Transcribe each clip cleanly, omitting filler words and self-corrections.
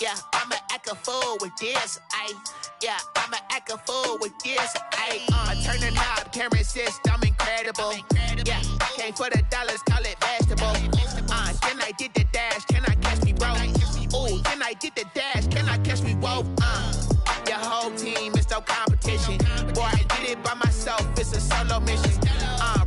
Yeah, I'ma act a fool with this, ayy. Yeah, I'ma act a fool with this, ayy. Turn the knob, camera assist, I'm incredible. Yeah, came for the dollars, call it vegetable. Then I did the dash, can I catch me, bro? Ooh, then I did the dash, can I catch me, whoa? Your whole team is no competition. Boy, I did it by myself, it's a solo mission.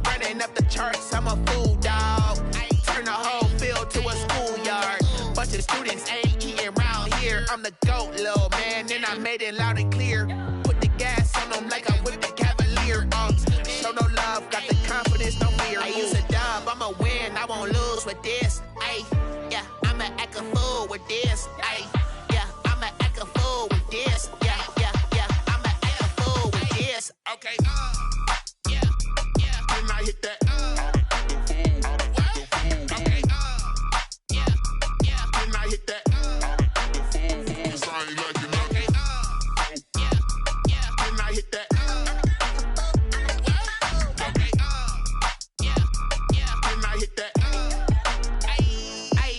Running up the charts, I'm a fool, dog. Turn the whole field to a schoolyard. Bunch of students ain't eating round here. I'm the GOAT, little man, and I made it loud and clear. Put the gas on them like I'm with the Cavalier. Show no love, got the confidence, no fear. I use a dub, I'ma win, I won't lose with this. Ay, yeah, I'ma act a fool with this. Ay, yeah, I'ma act a fool with this. Yeah, yeah, yeah, I'ma act a fool with this. Okay, yeah, yeah. When I hit that, okay, yeah, yeah. When I hit that, cause I ain't like it. Okay, yeah, yeah. When I hit that, okay, yeah, yeah. When I hit that, ay,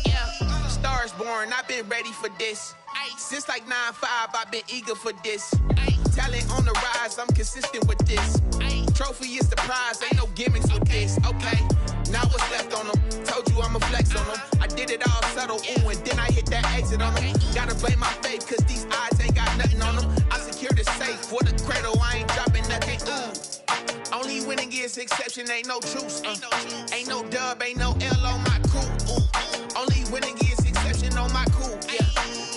yeah. Stars born, I've been ready for this. Since like 9-5, I've been eager for this. Talent on the rise, I'm consistent with this. Trophy is the prize, ain't no gimmicks with this. Okay, now what's left on them? Told you I'ma flex on them. I did it all subtle, ooh, and then I hit that exit on them. Gotta blame my faith, cause these odds ain't got nothing on them. I secure the safe for the cradle, I ain't dropping nothing, ooh. Only winning is exception, ain't no truce. Ain't no dub, ain't no L on my crew. Ooh. Only winning is exception on my crew, yeah.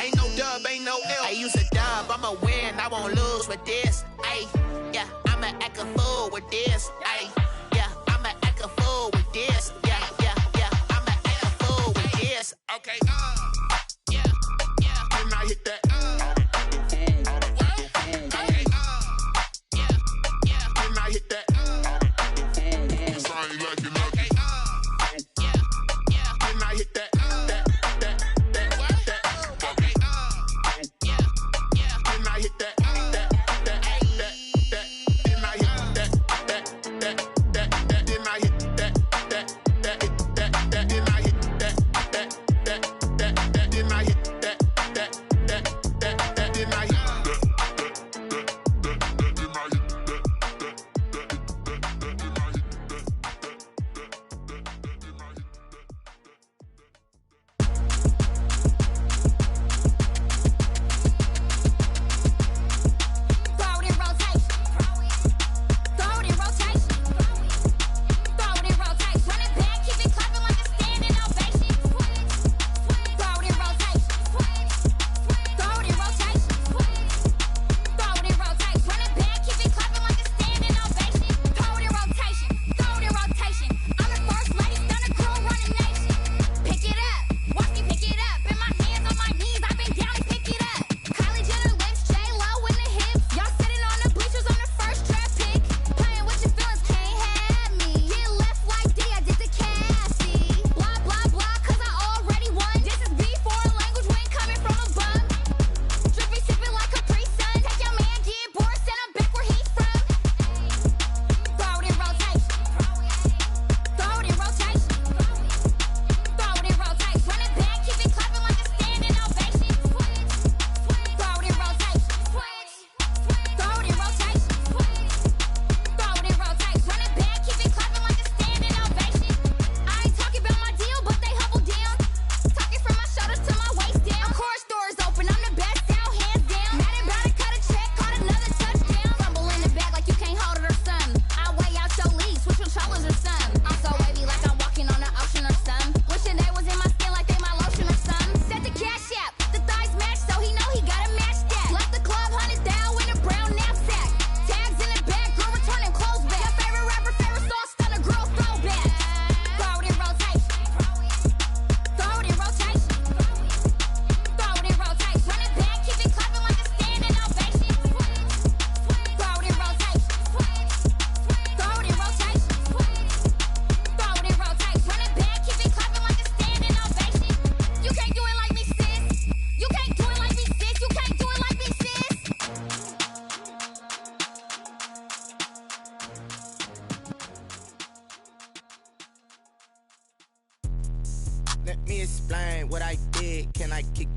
Ain't no dub, ain't no L. I use a dub, I'ma win, I won't lose with this. Ay, yeah, I'ma act a fool with this. Ay, yeah, I'ma act a fool with this. Yeah, yeah, yeah, I'ma act a fool with this. Okay, yeah, yeah. When I hit that, okay, yeah, yeah. When I hit that, cause I ain't like it. Okay, yeah, yeah. When I hit that. Hit that, then I hit that.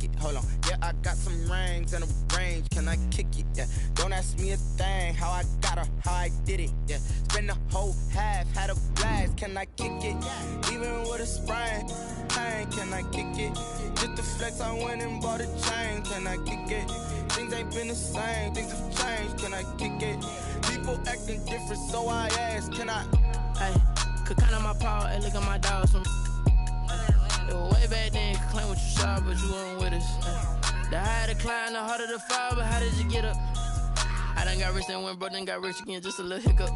it? Hold on. Yeah, I got some rings and a range. Can I kick it? Yeah. Don't ask me a thing. How I got her, how I did it. Yeah. Spend the whole half, had a blast. Can I kick it? Even with a sprain, pain. Can I kick it? Just the flex, I went and bought a chain. Can I kick it? Things ain't been the same. Things have changed. Can I kick it? People acting different, so I ask. Can I? Hey, could count on my power. Hey, look at my dogs. It was way back then, could claim what you saw, but you weren't with us. The higher the climb, the harder the fall, but how did you get up? I done got rich and went broke, then got rich again, just a little hiccup.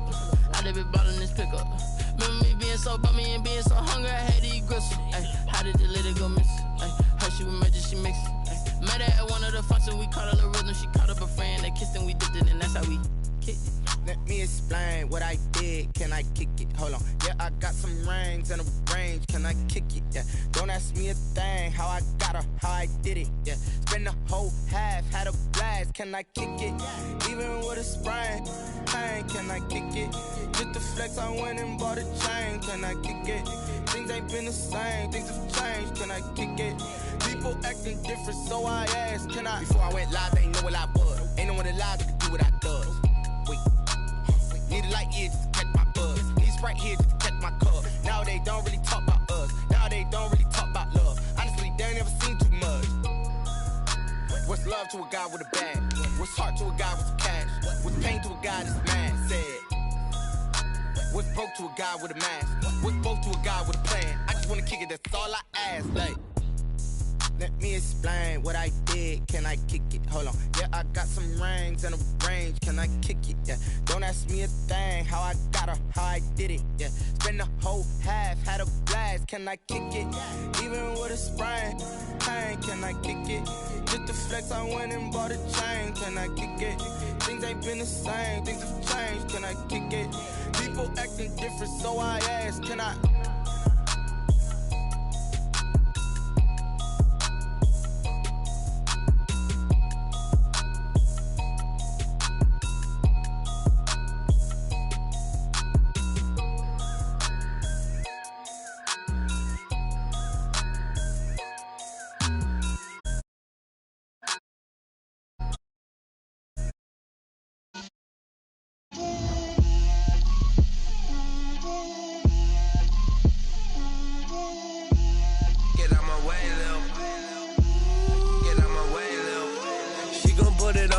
I done been ballin' this pickup. Remember me being so bummy and being so hungry, I had to eat gristle. Ay, how did the little go miss? Ay, her she was magic, she mixed. Ay, met her at one of the functions, we caught a little rhythm, she caught up a friend, they kissed and we dipped it, and that's how we kicked it. Let me explain what I did. Can I kick it? Hold on. Yeah, I got some rings and a range. Can I kick it? Yeah. Don't ask me a thing. How I got her, how I did it. Yeah. Spend the whole half, had a blast. Can I kick it? Even with a sprain, pain. Can I kick it? Just the flex, I went and bought a chain. Can I kick it? Things ain't been the same. Things have changed. Can I kick it? People acting different, so I ask. Can I? Before I went live, they ain't know what I was. Ain't no one alive that could do what I does. Wait. Need a light here just to catch my buzz. Need Sprite here just to catch my cup. Now they don't really talk about us. Now they don't really talk about love. Honestly, they ain't never seen too much. What's love to a guy with a bag? What's heart to a guy with some cash? What's pain to a guy that's mad? Said. What's broke to a guy with a mask? What's broke to a guy with a plan? I just wanna kick it, that's all I ask. Like, let me explain what I did. Can I kick it? Hold on. Yeah, I got some rings and a range. Can I kick it? Yeah. Don't ask me a thing. How I got her, how I did it. Yeah. Spend the whole half, had a blast. Can I kick it? Even with a sprain, pain. Can I kick it? Just the flex, I went and bought a chain. Can I kick it? Things ain't been the same. Things have changed. Can I kick it? People acting different, so I ask. Can I?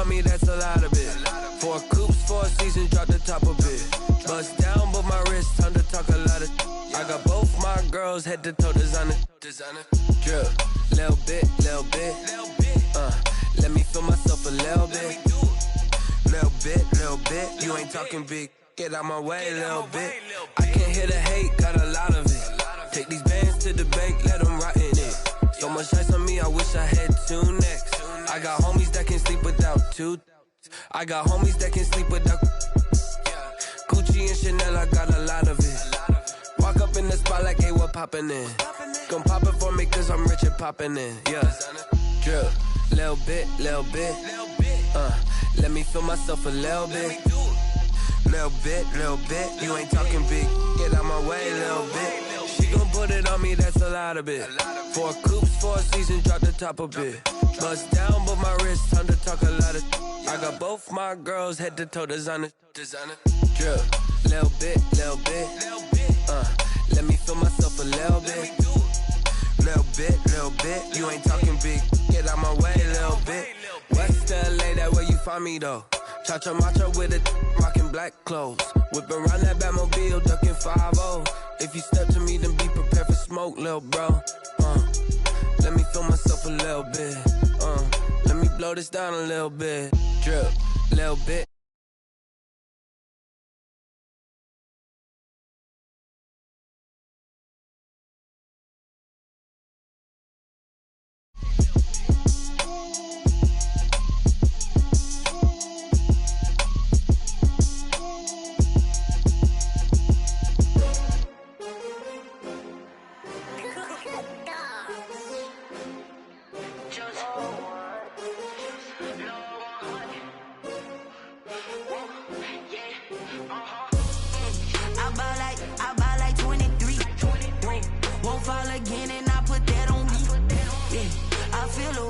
Me, that's a lot of it. 4 coops, 4 seasons, drop the top of it. Bust down, but my wrist, time to talk a lot of. I got both my girls, head to toe designer. Drip, little bit. Let me feel myself a little bit. Little bit. You ain't talking big. Get out my way, little bit. I can't hear the hate, got a lot of it. Take these bands to the bank, let them rot in it. So much ice on me, I wish I had 2 necks. I got homies that can sleep without 2. I got homies that can sleep without Gucci and Chanel, I got a lot of it. Walk up in the spot like, hey, what poppin' in? Gon' pop it for me cause I'm rich and poppin' in. Yeah, drip, little bit. Let me feel myself a little bit. Little bit. You ain't talking big. Get out my way, little bit. She gon' put it on me, that's a lot of it. 4 coops, 4 seasons, drop the top of it. Bust down, but my wrist, time to talk a lot of. I got both my girls, head to toe designer. Drip, little bit. Let me feel myself a little bit. Little bit. You ain't talking big. Get out my way, little bit. West LA, that where you find me though. Cha-cha macho with it, rockin' black clothes. Whip around that Batmobile, ducking 5-0. If you step to me, then be prepared for smoke, lil' bro. Let me feel myself a little bit. Let me blow this down a little bit. Drip, little bit.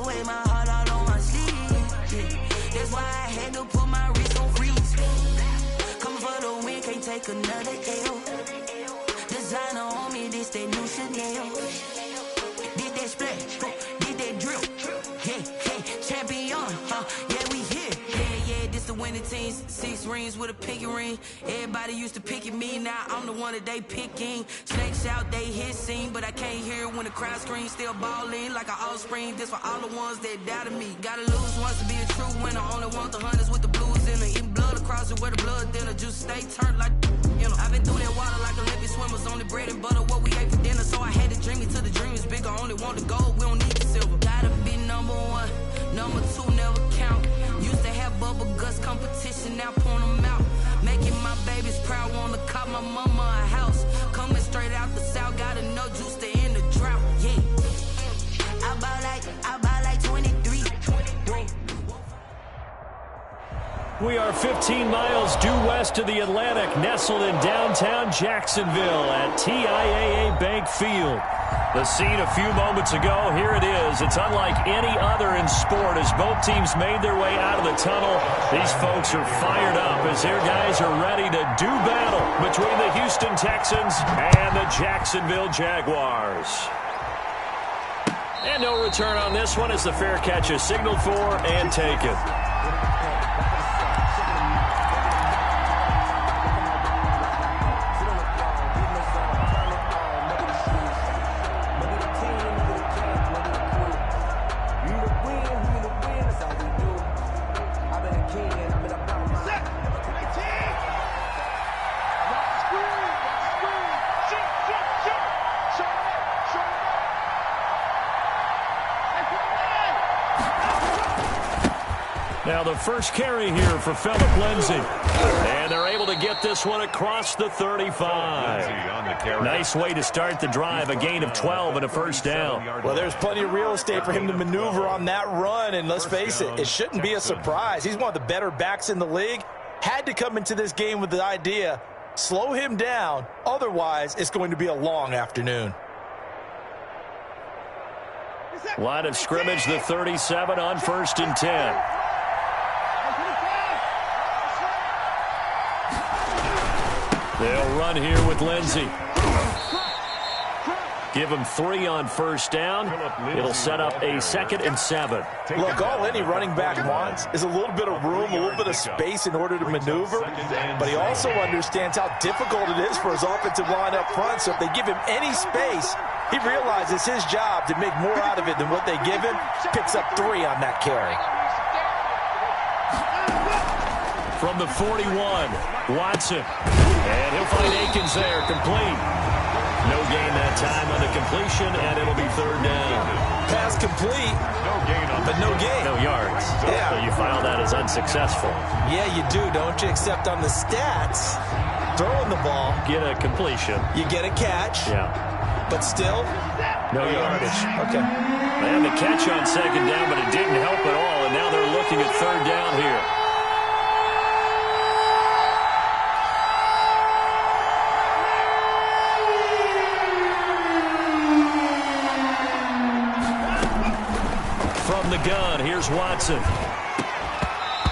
wear my heart out on my sleeve. Yeah. That's why I had to put my wrist on freeze. Coming for the win, can't take another L. Designer on me, this that new Chanel. Did that splash, did that drip. Yeah, champion, yeah, we here. Yeah, this the winning team. 6 rings with a pinky ring. Everybody used to pick at me, now I'm the one that they picking. Snakes out, they hit scene, but I can't hear it when the crowd screams. Still ballin' like an offspring. This for all the ones that doubted me. Gotta lose once to be a true winner. Only want the hunters with the blues in it. Eating blood across it where the blood thinner. Juice stay turned like, you know. I've been through that water like Olympic swimmers. Only bread and butter, what we ate for dinner. So I had to dream it till the dream is bigger. Only want the gold, we don't need the silver. Gotta be number 1, number 2 never count. Used to have bubble guts competition, now point them out. Making my babies proud, wanna cop my mama a house. Coming straight out the south, gotta know juice to end the drought. Yeah, I buy like 23. We are 15 miles due west of the Atlantic, nestled in downtown Jacksonville at TIAA Bank Field. The scene a few moments ago, here it is. It's unlike any other in sport as both teams made their way out of the tunnel. These folks are fired up as their guys are ready to do battle between the Houston Texans and the Jacksonville Jaguars. And no return on this one as the fair catch is signaled for and taken. Now the first carry here for Phillip Lindsay. And they're able to get this one across the 35. Nice way to start the drive, a gain of 12 and a first down. Well, there's plenty of real estate for him to maneuver on that run, and let's face it, it shouldn't be a surprise. He's one of the better backs in the league. Had to come into this game with the idea, slow him down, otherwise it's going to be a long afternoon. Line of scrimmage, the 37 on 1st and 10. They'll run here with Lindsay. Give him 3 on 1st down. It'll set up a 2nd and 7. Look, all any running back wants is a little bit of room, a little bit of space in order to maneuver. But he also understands how difficult it is for his offensive line up front. So if they give him any space, he realizes his job to make more out of it than what they give him. Picks up 3 on that carry. From the 41, Watson. And he'll find Akins there, complete. No gain that time on the completion, and it'll be 3rd down. Pass complete, but no gain. No yards. Yeah. So you file that as unsuccessful. Yeah, you do, don't you? Except on the stats, throwing the ball. Get a completion. You get a catch. Yeah. But still, no yardage. Okay. They had the catch on 2nd down, but it didn't help at all, and now they're looking at 3rd down here. From the gun, here's Watson.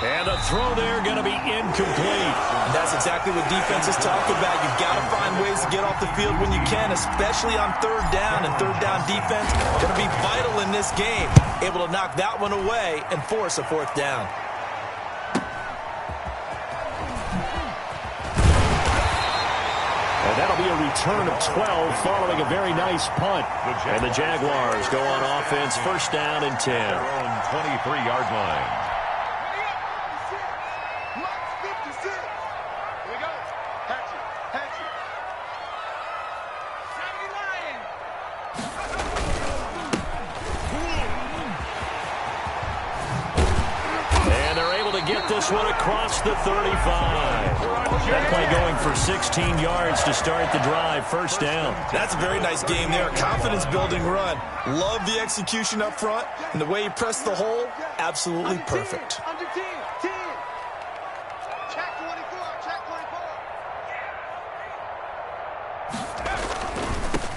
And the throw there going to be incomplete. And that's exactly what defenses talk about. You've got to find ways to get off the field when you can, especially on 3rd down. And 3rd down defense going to be vital in this game. Able to knock that one away and force a 4th down. And that'll be a return of 12 following a very nice punt. And the Jaguars go on offense, 1st down and 10. Their own 23-yard line. Get this one across the 35. That play going for 16 yards to start the drive. 1st down. That's a very nice game there. Confidence-building run. Love the execution up front. And the way he pressed the hole, absolutely perfect. Under 10. Check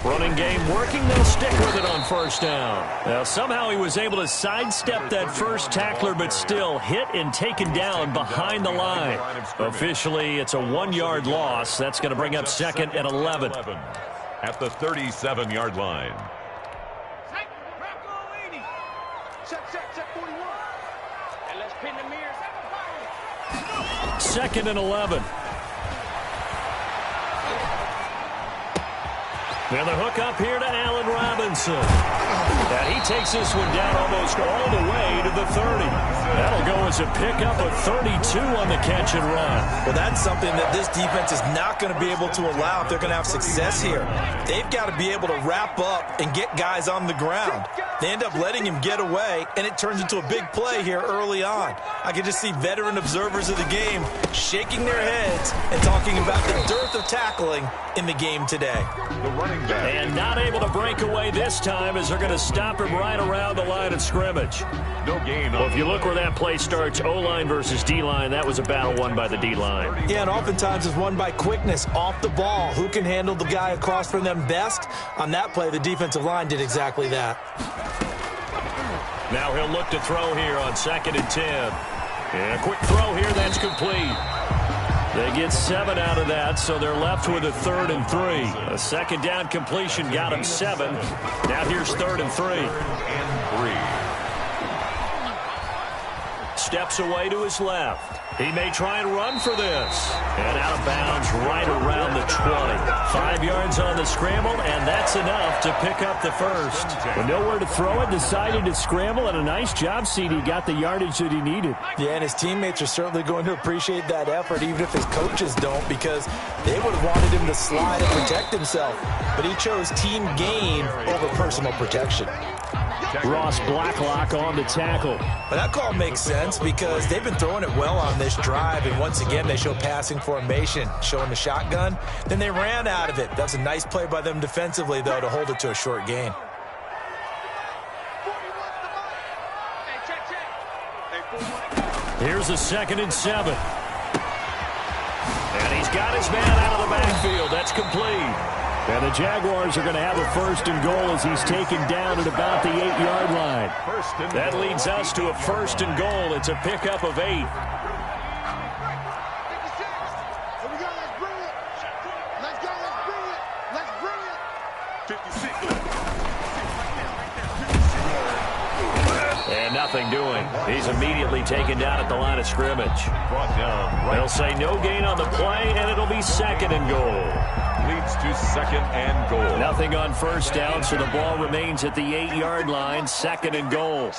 24. Running game working. They'll stick with it on first down. Now, somehow he was able to sidestep that first tackler, but still hit and taken down behind the line. Officially, it's a 1-yard loss. That's going to bring up 2nd and 11. At the 37-yard line. Second and 11. And the hook up here to Allen Robinson. And he takes this one down almost all the way to the 30. That'll go as a pickup of 32 on the catch and run. Well, that's something that this defense is not going to be able to allow if they're going to have success here. They've got to be able to wrap up and get guys on the ground. They end up letting him get away, and it turns into a big play here early on. I can just see veteran observers of the game shaking their heads and talking about the dearth of tackling in the game today. The running back. And not able to break away this time as they're going to stop him right around the line of scrimmage. No gain. Well, if you look where that play starts, O-line versus D-line, that was a battle won by the D-line. Yeah, and oftentimes it's won by quickness off the ball. Who can handle the guy across from them best? On that play, the defensive line did exactly that. Now he'll look to throw here on 2nd and 10. And a quick throw here, that's complete. They get 7 out of that, so they're left with a 3rd and 3. A second down completion got him 7. Now here's 3rd and 3. Steps away to his left. He may try and run for this. And out of bounds right around the 20. 5 yards on the scramble, and that's enough to pick up the first. With nowhere to throw it, decided to scramble, and a nice job, CD. Got the yardage that he needed. Yeah, and his teammates are certainly going to appreciate that effort, even if his coaches don't, because they would have wanted him to slide and protect himself. But he chose team gain over personal protection. Ross Blacklock on the tackle. But that call makes sense because they've been throwing it well on this drive, and once again they show passing formation, showing the shotgun. Then they ran out of it. That's a nice play by them defensively, though, to hold it to a short gain. Here's a 2nd and 7. And he's got his man out of the backfield. That's complete. And the Jaguars are going to have a 1st and goal as he's taken down at about the 8-yard line. That leads us to a 1st and goal. It's a pickup of 8. And nothing doing. He's immediately taken down at the line of scrimmage. They'll say no gain on the play, and it'll be 2nd and goal. Leads to 2nd and goal. Nothing on first down, so the ball remains at the 8-yard line. 2nd and goal.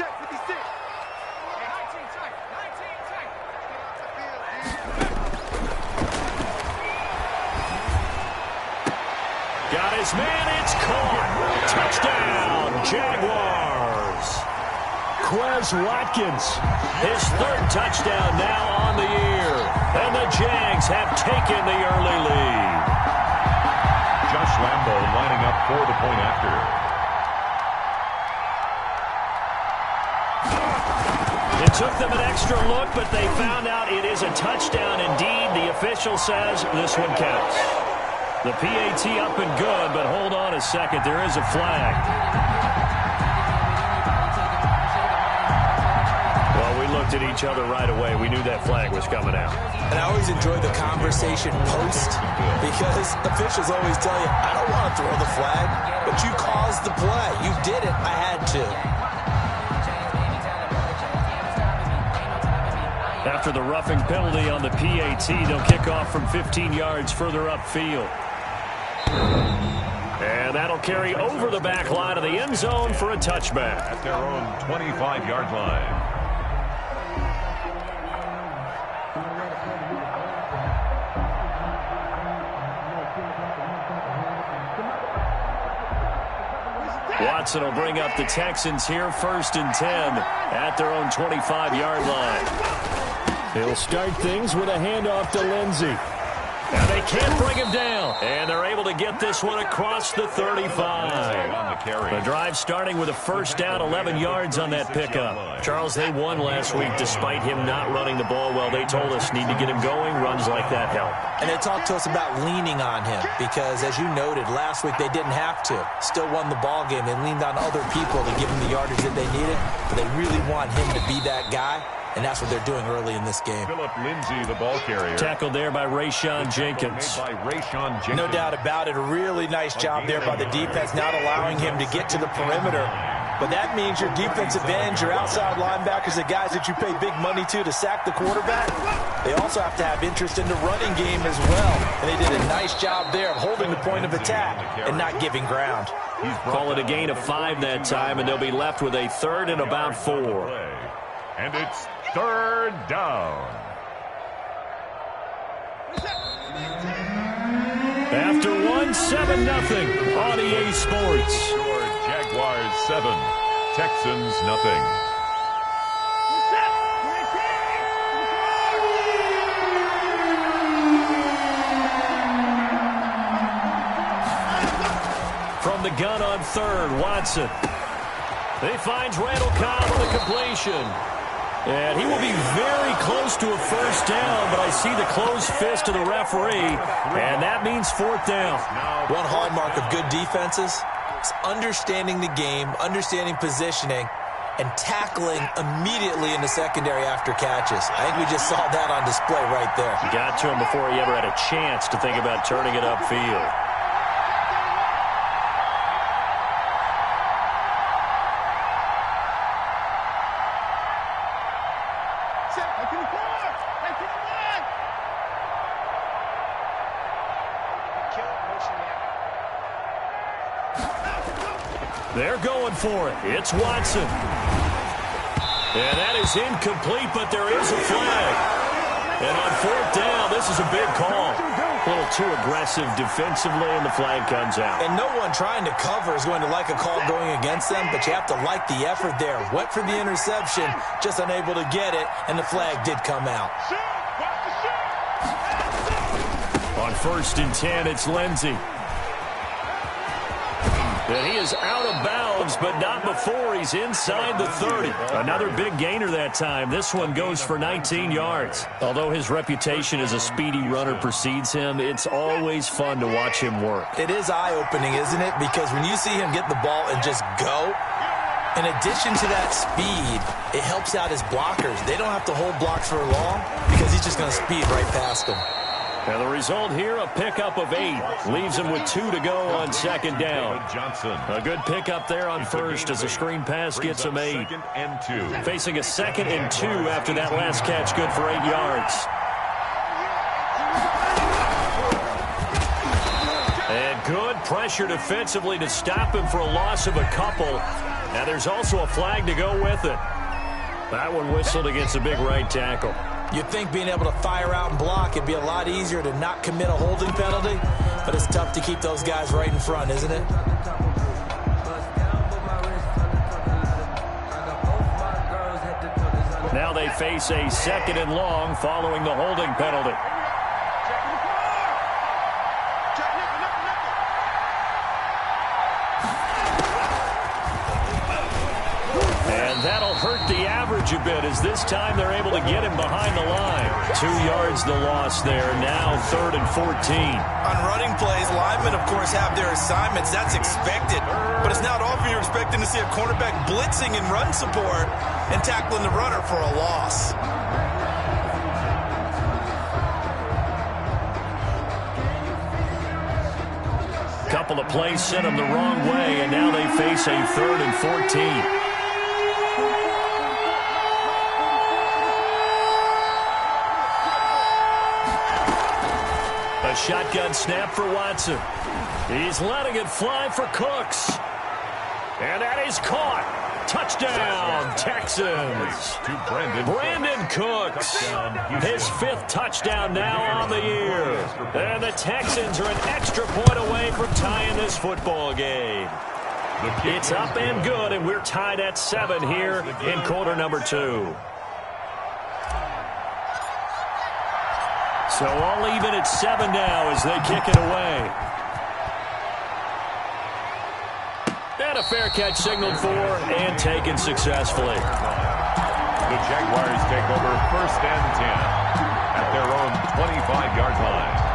Got his man. It's caught. Touchdown, Jaguars. Quez Watkins. His 3rd touchdown now on the year. And the Jags have taken the early lead. Josh Lambo lining up for the point after. It took them an extra look, but they found out it is a touchdown indeed. The official says this one counts. The PAT up and good, but hold on a second. There is a flag. Well, we looked at each other right away. We knew that flag was coming out. And I always enjoy the conversation post because officials always tell you, I don't want to throw the flag, but you caused the play. You did it. I had to. After the roughing penalty on the PAT, they'll kick off from 15 yards further upfield. And that'll carry over the back line of the end zone for a touchback. At their own 25-yard line. Watson will bring up the Texans here, 1st and 10 at their own 25-yard line. He'll start things with a handoff to Lindsey. And they can't bring him down. And they're able to get this one across the 35. The drive starting with a first down, 11 yards on that pickup. Charles, they won last week despite him not running the ball well. They told us need to get him going. Runs like that help. And they talked to us about leaning on him because, as you noted, last week they didn't have to. Still won the ball game. They leaned on other people to give him the yardage that they needed. But they really want him to be that guy. And that's what they're doing early in this game. Philip Lindsay, the ball carrier. Tackled there by Rayshon Jenkins. No doubt about it. A really nice job there by the defense, not allowing him to get to the perimeter. But that means your defensive ends, your outside linebackers, the guys that you pay big money to sack the quarterback, they also have to have interest in the running game as well. And they did a nice job there of holding the point of attack and not giving ground. Call it a gain of 5 that time, and they'll be left with a third and about 4. And it's third down. After 1, 7-0 on EA Sports. Jaguars 7, Texans nothing. From the gun on third, Watson. He finds Randall Cobb with a completion. And he will be very close to a first down, but I see the closed fist of the referee, and that means 4th down. One hallmark of good defenses is understanding the game, understanding positioning, and tackling immediately in the secondary after catches. I think we just saw that on display right there. Got to him before he ever had a chance to think about turning it upfield. They're going for it. It's Watson. And that is incomplete, but there is a flag. And on 4th down, this is a big call. A little too aggressive defensively, and the flag comes out. And no one trying to cover is going to like a call going against them, but you have to like the effort there. Went for the interception, just unable to get it, and the flag did come out. On 1st and 10, it's Lindsay. And he is out of bounds, but not before he's inside the 30. Another big gainer that time. This one goes for 19 yards. Although his reputation as a speedy runner precedes him, it's always fun to watch him work. It is eye-opening, isn't it? Because when you see him get the ball and just go, in addition to that speed, it helps out his blockers. They don't have to hold blocks for long because he's just going to speed right past them. And the result here, a pickup of 8. Leaves him with 2 to go on 2nd down. A good pickup there on 1st as a screen pass gets him 8. Facing a 2nd and 2 after that last catch, good for 8 yards. And good pressure defensively to stop him for a loss of a couple. Now there's also a flag to go with it. That one whistled against a big right tackle. You'd think being able to fire out and block, it'd be a lot easier to not commit a holding penalty, but it's tough to keep those guys right in front, isn't it? Now they face a 2nd and long following the holding penalty. That'll hurt the average a bit as this time they're able to get him behind the line. 2 yards the loss there. Now 3rd and 14. On running plays, linemen, of course, have their assignments. That's expected. But it's not often you're expecting to see a cornerback blitzing in run support and tackling the runner for a loss. Couple of plays sent them the wrong way, and now they face a 3rd and 14. A shotgun snap for Watson. He's letting it fly for Cooks. And that is caught. Touchdown, Texans. Brandon Cooks. His 5th touchdown now on the year. And the Texans are an extra point away from tying this football game. It's up and good, and we're tied at 7 here in quarter number 2. So all even at 7 now as they kick it away. And a fair catch signaled for and taken successfully. The Jaguars take over 1st and 10 at their own 25-yard line.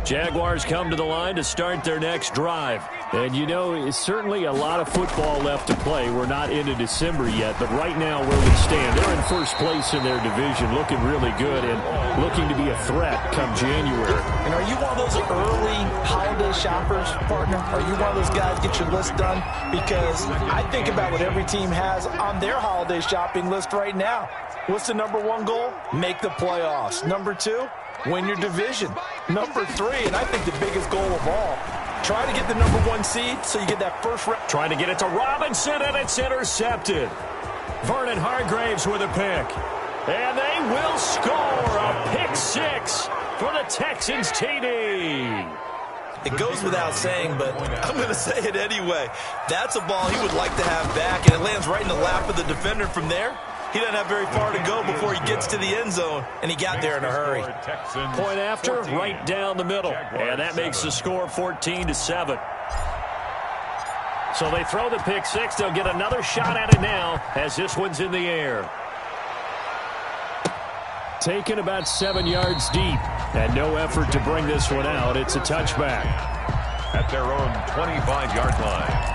Jaguars come to the line to start their next drive. And you know, it's certainly a lot of football left to play. We're not into December yet, but right now where we stand, they're in first place in their division, looking really good and looking to be a threat come January. And are you one of those early holiday shoppers, partner? Are you one of those guys get your list done? Because I think about what every team has on their holiday shopping list right now. What's the number 1 goal? Make the playoffs. Number 2, win your division. Number 3, and I think the biggest goal of all, try to get the number 1 seed so you get that first round. Trying to get it to Robinson, and it's intercepted. Vernon Hargraves with a pick. And they will score a pick 6 for the Texans TD. It goes without saying, but I'm going to say it anyway. That's a ball he would like to have back, and it lands right in the lap of the defender from there. He doesn't have very far to go before he gets to the end zone, and he got there in a hurry. Point after, right down the middle. And that makes the score 14-7. So they throw the pick 6. They'll get another shot at it now as this one's in the air. Taken about 7 yards deep, and no effort to bring this one out. It's a touchback. At their own 25-yard line.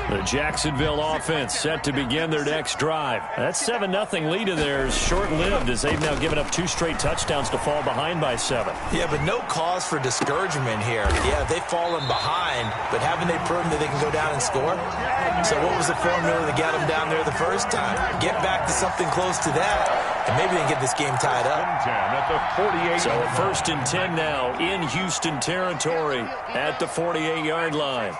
The Jacksonville offense set to begin their next drive. That 7-0 lead of theirs short-lived as they've now given up 2 straight touchdowns to fall behind by 7. Yeah, but no cause for discouragement here. Yeah, they've fallen behind, but haven't they proven that they can go down and score? So what was the formula that got them down there the first time? Get back to something close to that, and maybe they can get this game tied up. At the 48. So 1st and 10 now in Houston territory at the 48-yard line.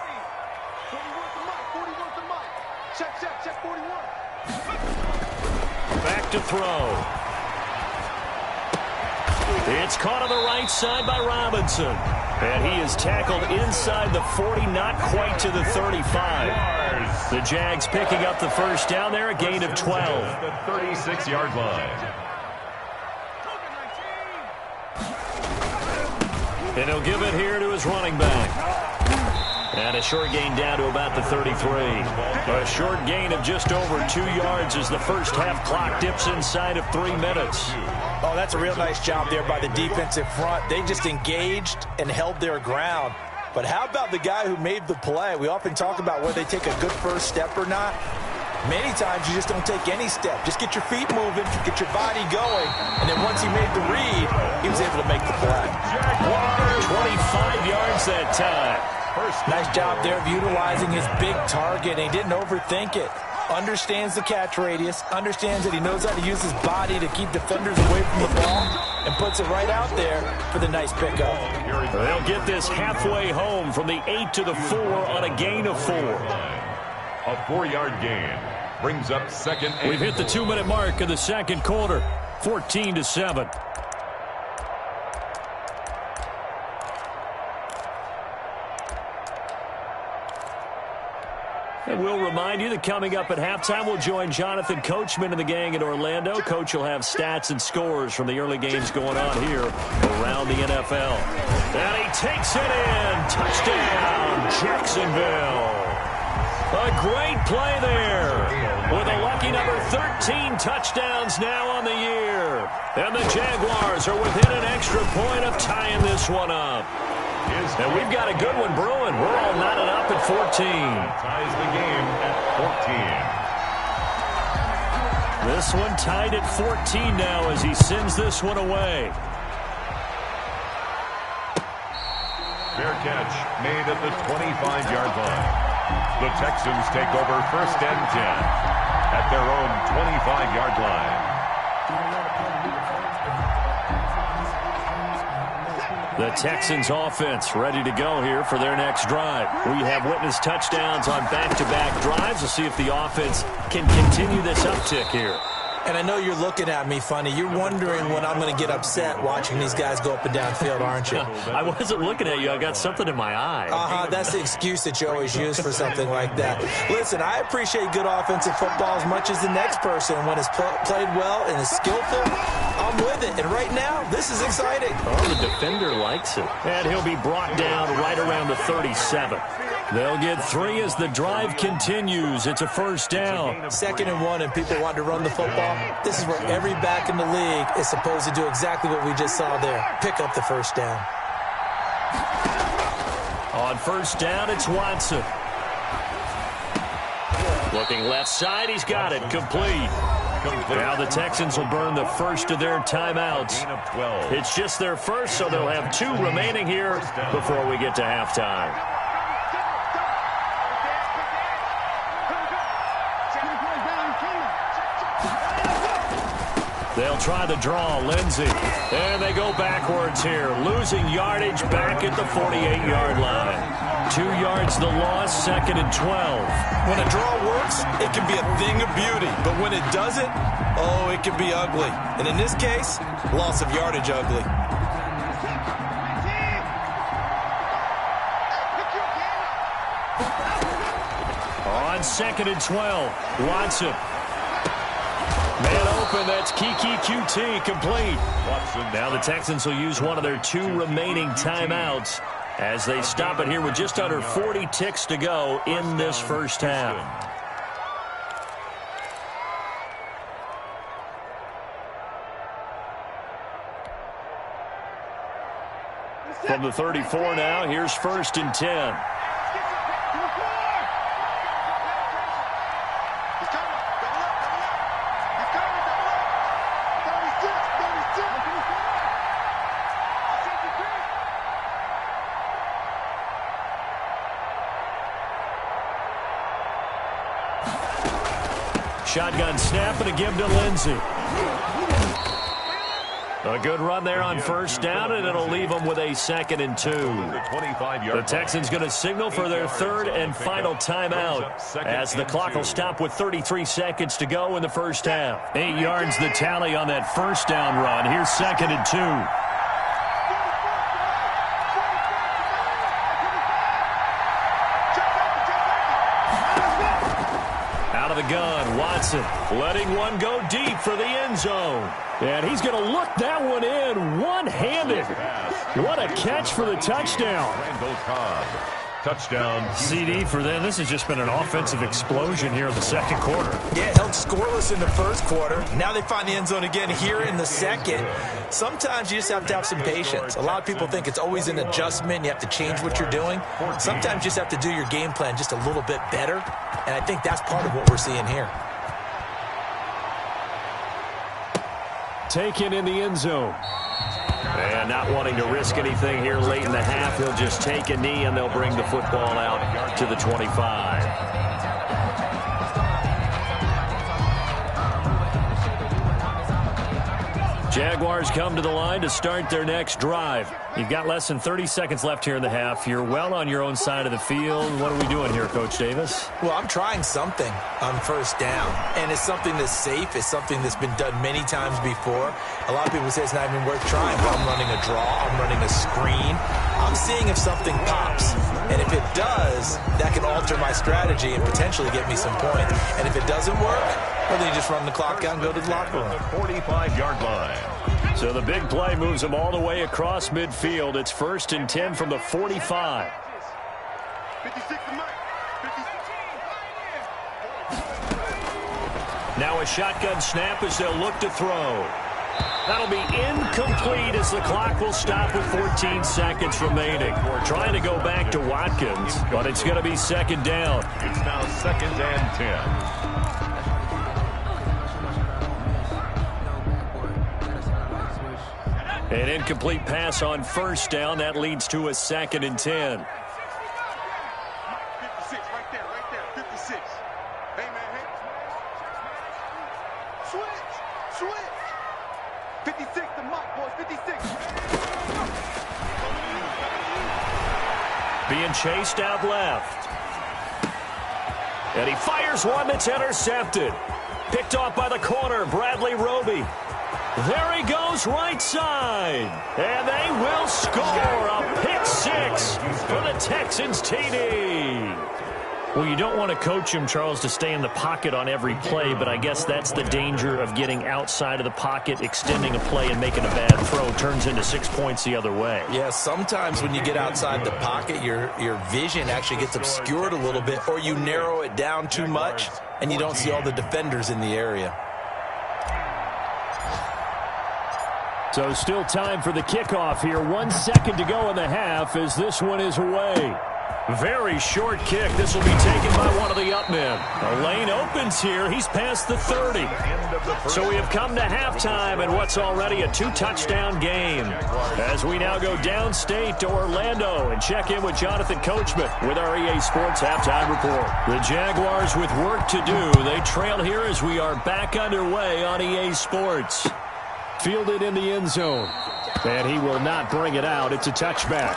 Back to throw. It's caught on the right side by Robinson. And he is tackled inside the 40, not quite to the 35. The Jags picking up the first down there, a gain of 12. The 36-yard line. And he'll give it here to his running back. And a short gain down to about the 33. A short gain of just over 2 yards as the first half clock dips inside of 3 minutes. Oh, that's a real nice job there by the defensive front. They just engaged and held their ground. But how about the guy who made the play? We often talk about whether they take a good first step or not. Many times you just don't take any step. Just get your feet moving, get your body going, and then once he made the read, he was able to make the play. 25 yards that time. Nice job there of utilizing his big target, and he didn't overthink it. Understands the catch radius, understands that he knows how to use his body to keep defenders away from the ball, and puts it right out there for the nice pickup. They'll get this halfway home from the 8 to the 4 on a gain of 4. A 4-yard gain brings up 2nd and We've hit the 2-minute mark of the second quarter, 14-7. And we'll remind you that coming up at halftime, we'll join Jonathan Coachman and the gang in Orlando. Coach will have stats and scores from the early games going on here around the NFL. And he takes it in. Touchdown, Jacksonville. A great play there with a lucky number 13 touchdowns now on the year. And the Jaguars are within an extra point of tying this one up. And we've got a good one brewing. We're all knotted up at 14. Ties the game at 14. This one tied at 14 now as he sends this one away. Fair catch made at the 25-yard line. The Texans take over 1st and 10 at their own 25-yard line. The Texans offense ready to go here for their next drive. We have witnessed touchdowns on back-to-back drives. We'll see if the offense can continue this uptick here. And I know you're looking at me funny. You're wondering when I'm going to get upset watching these guys go up and down field, aren't you? I wasn't looking at you. I got something in my eye. That's the excuse that you always use for something like that. Listen, I appreciate good offensive football as much as the next person. When it's played well and is skillful, I'm with it. And right now, this is exciting. Oh, the defender likes it. And he'll be brought down right around the 37. They'll get 3 as the drive continues. It's a first down. 2nd and 1, and people want to run the football. This is where every back in the league is supposed to do exactly what we just saw there. Pick up the first down. On first down, it's Watson. Looking left side, he's got it. Complete. Now the Texans will burn the first of their timeouts. It's just their first, so they'll have 2 remaining here before we get to halftime. They'll try the draw, Lindsey. And they go backwards here, losing yardage back at the 48-yard line. 2 yards the loss, 2nd and 12. When a draw works, it can be a thing of beauty. But when it doesn't, oh, it can be ugly. And in this case, loss of yardage ugly. On 2nd and 12, Watson. Man open, that's Kiki QT, complete. Now the Texans will use one of their 2 remaining timeouts as they stop it here with just under 40 ticks to go in this first half. From the 34 now, here's 1st and 10. Shotgun snap and a give to Lindsey. A good run there on first down, and it'll leave them with a 2nd and 2. The Texans going to signal for their 3rd and final timeout as the clock will stop with 33 seconds to go in the first half. 8 yards the tally on that first down run. Here's 2nd and 2. The gun, Watson letting one go deep for the end zone. And he's going to look that one in one-handed. What a catch for the touchdown. Touchdown. CD for them. This has just been an offensive explosion here in the 2nd quarter. Yeah, held scoreless in the 1st quarter. Now they find the end zone again here in the 2nd. Sometimes you just have to have some patience. A lot of people think it's always an adjustment. You have to change what you're doing. Sometimes you just have to do your game plan just a little bit better. And I think that's part of what we're seeing here. Taken in the end zone. And not wanting to risk anything here late in the half, he'll just take a knee and they'll bring the football out to the 25. Jaguars come to the line to start their next drive. You've got less than 30 seconds left here in the half. You're well on your own side of the field. What are we doing here, Coach Davis? Well, I'm trying something on first down, and it's something that's safe. It's something that's been done many times before. A lot of people say it's not even worth trying, but I'm running a draw. I'm running a screen. I'm seeing if something pops, and if it does, that can alter my strategy and potentially get me some points. And if it doesn't work, well, then you just run the clock out and go to the locker room. The 45-yard line. So the big play moves them all the way across midfield. It's 1st and 10 from the 45. 56 to Mike. 56. Now a shotgun snap as they'll look to throw. That'll be incomplete as the clock will stop with 14 seconds remaining. We're trying to go back to Watkins, but it's going to be 2nd down. It's now 2nd and 10. An incomplete pass on first down. That leads to a 2nd and 10. 56, right there, 56. Hey, man, hey. Switch. 56 to Mike, boys, 56. being chased out left. And he fires one that's intercepted. Picked off by the corner, Bradley Roby. There he goes, right side. And they will score a pick six for the Texans TD. Well, you don't want to coach him, Charles, to stay in the pocket on every play, but I guess that's the danger of getting outside of the pocket, extending a play, and making a bad throw. Turns into 6 points the other way. Yeah, sometimes when you get outside the pocket, your vision actually gets obscured a little bit, or you narrow it down too much, and you don't see all the defenders in the area. So still time for the kickoff here. 1 second to go in the half as this one is away. Very short kick. This will be taken by one of the up men. The lane opens here. He's past the 30. So we have come to halftime in what's already a 2-touchdown game. As we now go downstate to Orlando and check in with Jonathan Coachman with our EA Sports Halftime Report. The Jaguars with work to do. They trail here as we are back underway on EA Sports. Fielded in the end zone. And he will not bring it out. It's a touchback.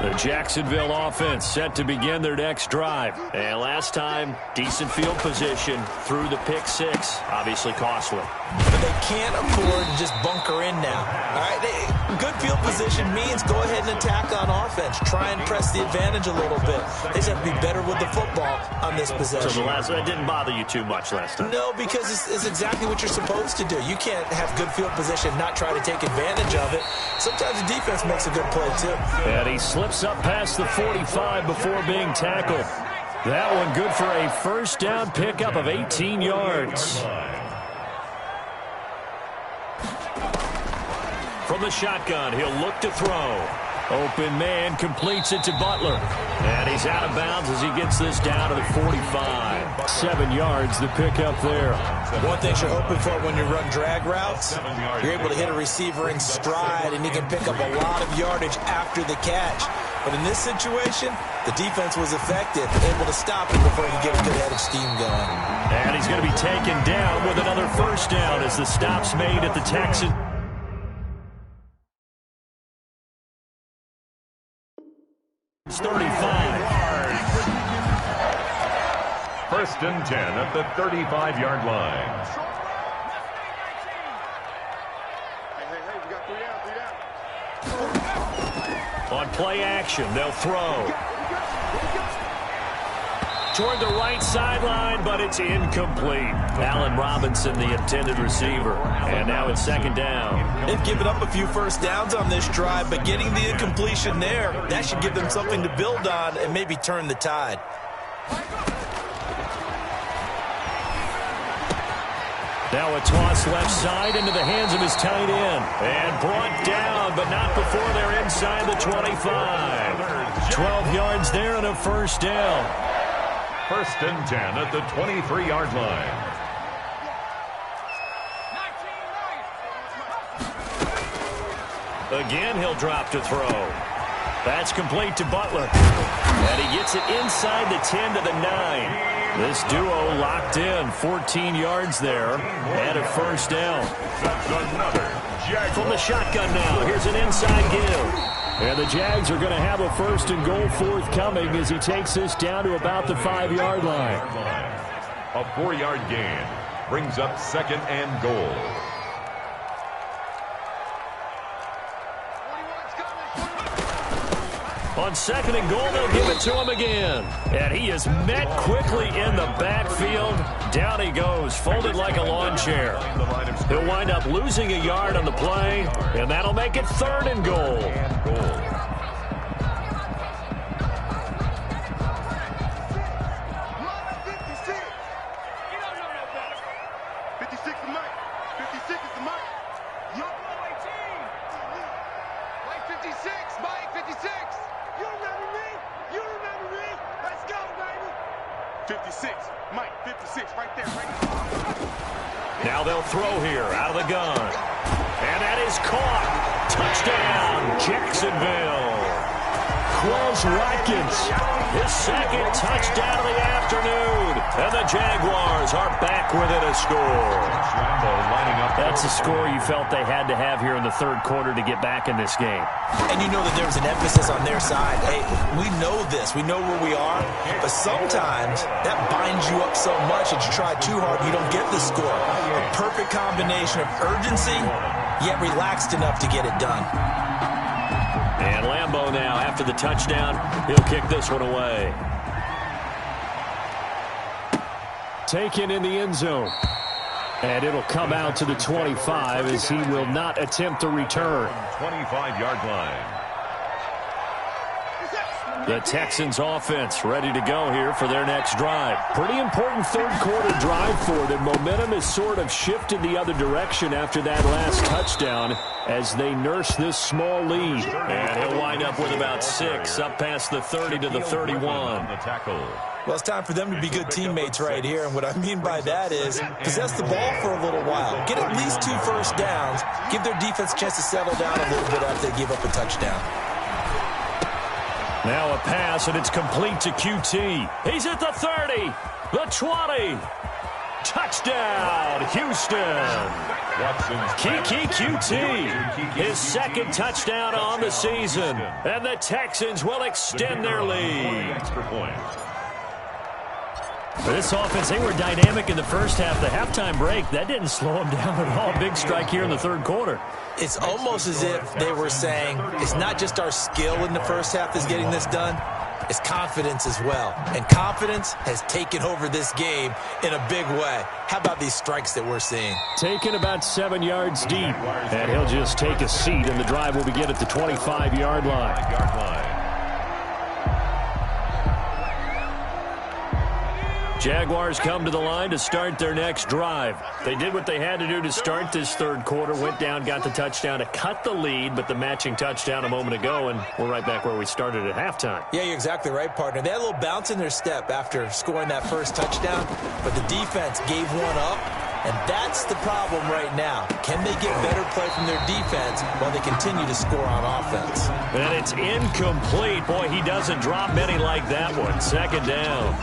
The Jacksonville offense set to begin their next drive. And last time, decent field position through the pick six. Obviously costly. But they can't afford to just bunker in now. All right, good field position means go ahead and attack on offense. Try and press the advantage a little bit. They just have to be better with the football on this possession. So that didn't bother you too much last time? No, because it's exactly what you're supposed to do. You can't have good field position, not try to take advantage of it. Sometimes the defense makes a good play, too. And he slips up past the 45 before being tackled. That one good for a first down pickup of 18 yards. From the shotgun, he'll look to throw. Open man completes it to Butler. And he's out of bounds as he gets this down to the 45. 7 yards, the pickup there. One thing you're hoping for when you run drag routes, you're able to hit a receiver in stride, and you can pick up a lot of yardage after the catch. But in this situation, the defense was effective, able to stop him before he could get a good head of steam going. And he's going to be taken down with another first down as the stop's made at the Texans. It's 35. First and 10 at the 35-yard line. On play action, they'll throw. Toward the right sideline, but it's incomplete. Allen Robinson, the intended receiver. And now it's second down. They've given up a few first downs on this drive, but getting the incompletion there, that should give them something to build on and maybe turn the tide. Now a toss left side into the hands of his tight end. And brought down, but not before they're inside the 25. 12 yards there and a first down. First and 10 at the 23-yard line. Again, he'll drop to throw. That's complete to Butler. And he gets it inside the 10 to the 9. This duo locked in, 14 yards there, and a first down. From the shotgun now, here's an inside give. And the Jags are going to have a first and goal forthcoming as he takes this down to about the 5-yard line. A 4-yard gain brings up second and goal. On second and goal, they'll give it to him again. And he is met quickly in the backfield. Down he goes, folded like a lawn chair. He'll wind up losing a yard on the play, and that'll make it third and goal. Now they'll throw here out of the gun. And that is caught. Touchdown, Jacksonville. Quez Watkins his second touchdown of the afternoon. And the Jaguars are back within a score. That's a score you felt they had to have here in the third quarter to get back in this game. And you know that there was an emphasis on their side. Hey, we know this. We know where we are. But sometimes that binds you up so much that you try too hard, you don't get the score. A perfect combination of urgency, yet relaxed enough to get it done. And Lambeau now, after the touchdown, he'll kick this one away. Taken in the end zone. And it'll come out to the 25 as he will not attempt a return. 25-yard line. The Texans offense ready to go here for their next drive. Pretty important third quarter drive for them. Momentum has sort of shifted the other direction after that last touchdown as they nurse this small lead. And he'll wind up with about 6 up past the 30 to the 31. The tackle. Well, it's time for them to be good teammates right here. And what I mean by that is possess the ball for a little while. Get at least 2 first downs. Give their defense a chance to settle down a little bit after they give up a touchdown. Now a pass, and it's complete to QT. He's at the 30, the 20. Touchdown, Houston. Kiki QT, his second touchdown on the season. And the Texans will extend their lead. For this offense, they were dynamic in the first half. The halftime break, that didn't slow them down at all. Big strike here in the third quarter. It's almost as if they were saying, it's not just our skill in the first half that's getting this done, it's confidence as well. And confidence has taken over this game in a big way. How about these strikes that we're seeing? Taken about 7 yards deep. And he'll just take a seat, and the drive will begin at the 25-yard line. Jaguars come to the line to start their next drive. They did what they had to do to start this third quarter, went down, got the touchdown to cut the lead, but the matching touchdown a moment ago, and we're right back where we started at halftime. Yeah, you're exactly right, partner. They had a little bounce in their step after scoring that first touchdown, but the defense gave one up, and that's the problem right now. Can they get better play from their defense while they continue to score on offense? And it's incomplete. Boy, he doesn't drop many like that one. Second down.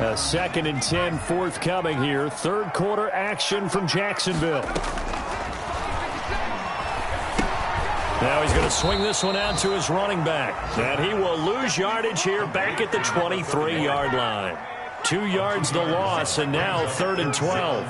A 2nd and 10 forthcoming here. Third quarter action from Jacksonville. Now he's going to swing this one out to his running back. And he will lose yardage here back at the 23-yard line. 2 yards the loss, and now 3rd and 12.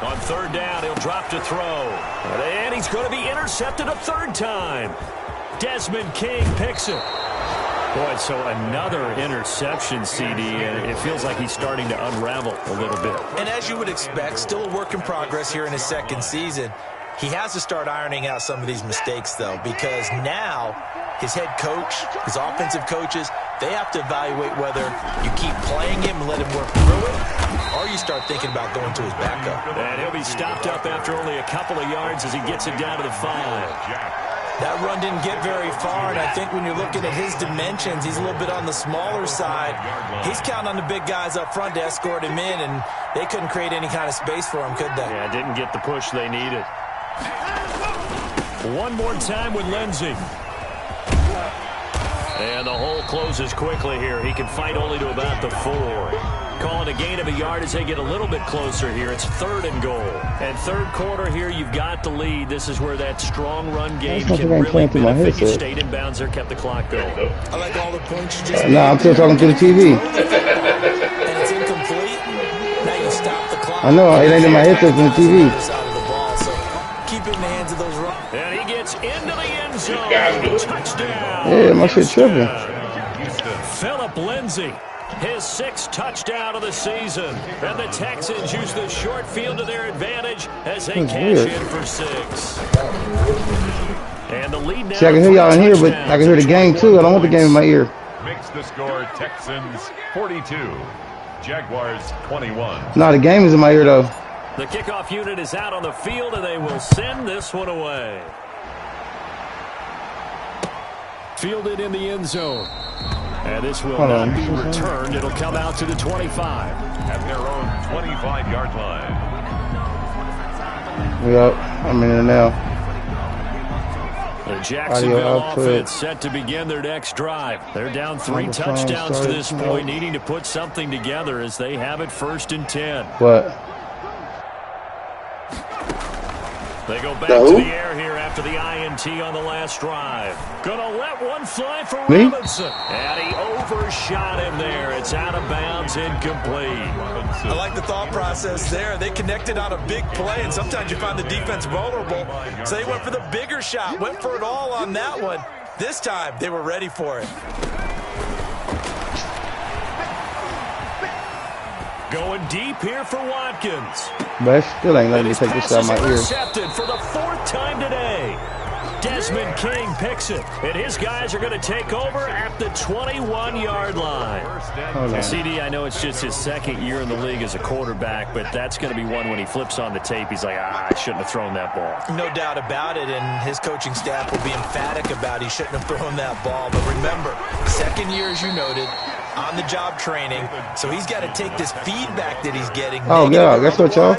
On third down, he'll drop to throw. And he's going to be intercepted a third time. Desmond King picks it. Boy, so another interception, CD, and it feels like he's starting to unravel a little bit. And as you would expect, still a work in progress here in his second season. He has to start ironing out some of these mistakes, though, because now his head coach, his offensive coaches, they have to evaluate whether you keep playing him and let him work through it, or you start thinking about going to his backup. And he'll be stopped up after only a couple of yards as he gets it down to the 5. That run didn't get very far, and I think when you're looking at his dimensions, he's a little bit on the smaller side. He's counting on the big guys up front to escort him in, and they couldn't create any kind of space for him, could they? Yeah, didn't get the push they needed. One more time with Lindsey. And the hole closes quickly here. He can fight only to about the 4. Calling a gain of a yard as they get a little bit closer here. It's 3rd and goal. And third quarter here, you've got the lead. This is where that strong run game can really benefit you. Stayed in bounds there, kept the clock going. I like all the points you just made. No, I'm still talking to the TV. And it's incomplete. Now you stop the clock. I know, it ain't in my headset from the TV. Keep it in the hands of those runners. And he gets into the end zone. Touchdown. Yeah, my shit tripping. Philip Lindsay, his 6th touchdown of the season. And the Texans use the short field to their advantage as they cash in for 6. And the lead now. See, I can hear y'all in here, but I can hear the game too. I don't want the game in my ear. Makes the score Texans 42, Jaguars 21. No, the game is in my ear though. The kickoff unit is out on the field, and they will send this one away. Fielded in the end zone. And this will not be returned. It'll come out to the 25. At their own 25-yard line. Yep, I'm in there now. The Jacksonville offense set to begin their next drive. They're down 3 touchdowns to this point, needing to put something together as they have it 1st and 10. What? They go back to the air here after the INT on the last drive. Gonna let one fly for Robinson. And he overshot him there. It's out of bounds, incomplete. I like the thought process there. They connected on a big play, and sometimes you find the defense vulnerable. So they went for the bigger shot, went for it all on that one. This time, they were ready for it. Going deep here for Watkins. But still ain't letting me take this out of my ear. Intercepted for the 4th time today. Desmond King picks it, and his guys are going to take over at the 21-yard line. CD, I know it's just his 2nd year in the league as a quarterback, but that's going to be one when he flips on the tape. He's like, I shouldn't have thrown that ball. No doubt about it, and his coaching staff will be emphatic about he shouldn't have thrown that ball. But remember, 2nd year, as you noted, on-the-job training, so he's got to take this feedback that he's getting. Oh, yeah, guess what, y'all?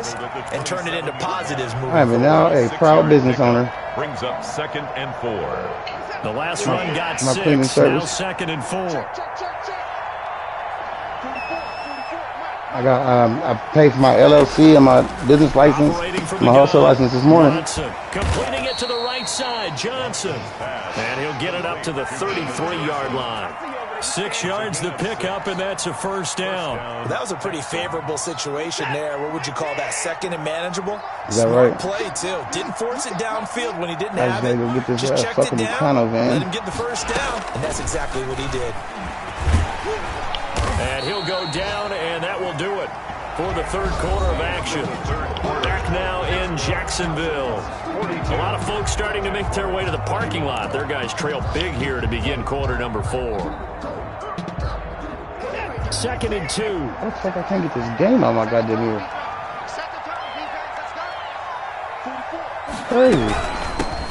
And turn it into positives moving I am now a proud business owner. Brings up 2nd and 4. The last run got 6, now 2nd and 4. I paid for my LLC and my business license, my wholesale license this morning. Johnson, completing it to the right side, Johnson. And he'll get it up to the 33-yard line. 6 yards the pickup, and that's a 1st down. Well, that was a pretty favorable situation there. What would you call that, 2nd and manageable? Is that Smart right? play, too. Didn't force it downfield when he didn't have it. Get this just checked it down, van. let him get the 1st down, and that's exactly what he did. And he'll go down, and that will do it for the 3rd quarter of action. Back now in Jacksonville. A lot of folks starting to make their way to the parking lot. Their guys trail big here to begin quarter number 4. 2nd and 2. What the fuck? I can't get this game on my goddamn ear. Crazy.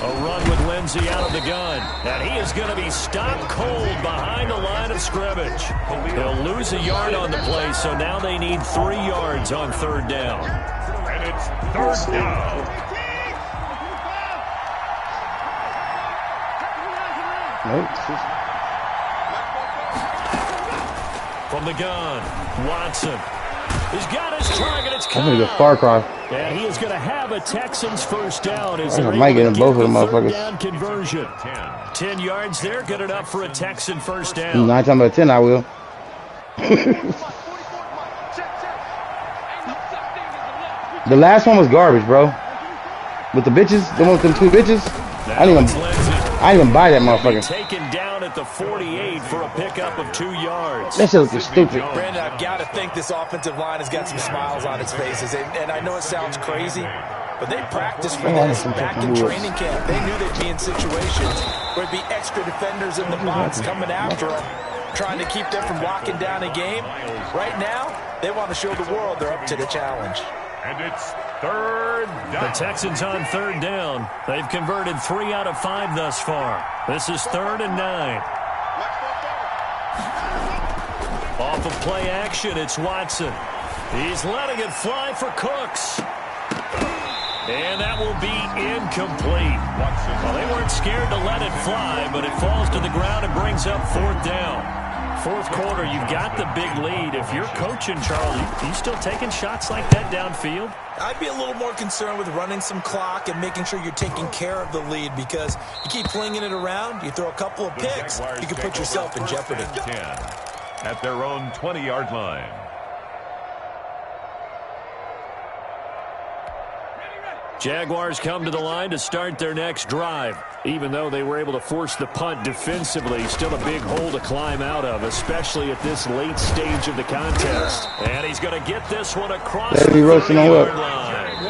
A run with Lindsey out of the gun. And he is going to be stopped cold behind the line of scrimmage. They'll lose a yard on the play, so now they need 3 yards on 3rd down. And it's 3rd down. Nope. From the gun, Watson. He's got his target. It's I'm going to get Far Cry. And he is going to have a Texans 1st down. As I might get in both of them motherfuckers. Down conversion. 10 yards there. Good enough for a Texan 1st down. 9 times out of 10, I will. The last one was garbage, bro. With the bitches, the one with them 2 bitches. I didn't even buy that motherfucker. Taken down at the 48 for a pickup of 2 yards. That shit looks stupid. Brandon, I've got to think this offensive line has got some smiles on its faces. And I know it sounds crazy, but they practiced for this back in training camp. They knew they'd be in situations where it'd be extra defenders in the box coming after them, trying to keep them from locking down a game. Right now, they want to show the world they're up to the challenge. And it's 3rd down. The Texans on 3rd down. They've converted 3 out of 5 thus far. This is 3rd and 9. Off of play action, it's Watson. He's letting it fly for Cooks. And that will be incomplete. Well, they weren't scared to let it fly, but it falls to the ground and brings up 4th down. 4th quarter, you've got the big lead. If you're coaching, Charles, you still taking shots like that downfield? I'd be a little more concerned with running some clock and making sure you're taking care of the lead, because you keep flinging it around, you throw a couple of picks, you can put yourself in jeopardy. 10 at their own 20-yard line. Jaguars come to the line to start their next drive. Even though they were able to force the punt defensively, still a big hole to climb out of, especially at this late stage of the contest. And he's going to get this one across the 30-yard line.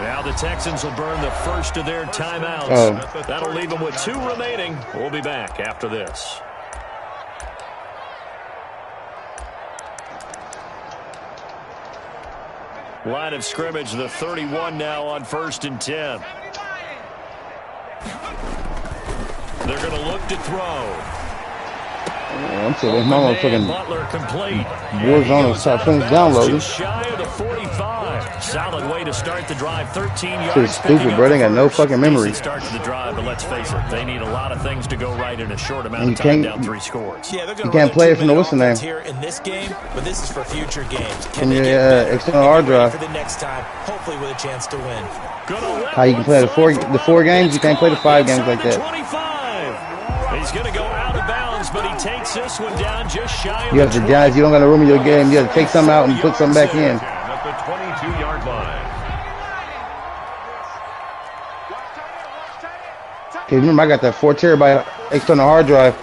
Now the Texans will burn the first of their timeouts. That'll leave them with 2 remaining. We'll be back after this. Line of scrimmage, the 31 now on 1st and 10. They're going to look to throw. I'm saying my motherfucking Butler complete. Warzone is top finish downloading. Just shy of the 45. Solid way to start the drive. 13 yards. Shit is stupid, bro. They got no fucking memory. Start to the drive, but let's face it, they need a lot of things to go right in a short amount of time. Down 3 scores. Yeah, you can't play it from the what's the name here in this game, but this is for future games. From your external hard drive. For the next time, hopefully with a chance to win. How you can play the four games? You can't play the 5 games like that. 25. He's gonna go out of bounds, but he takes this one down just shy of you have to, guys, you don't got a room in your game. You have to take something out and put something back in. At the 22-yard line. Okay, remember I got that 4 terabyte external hard drive,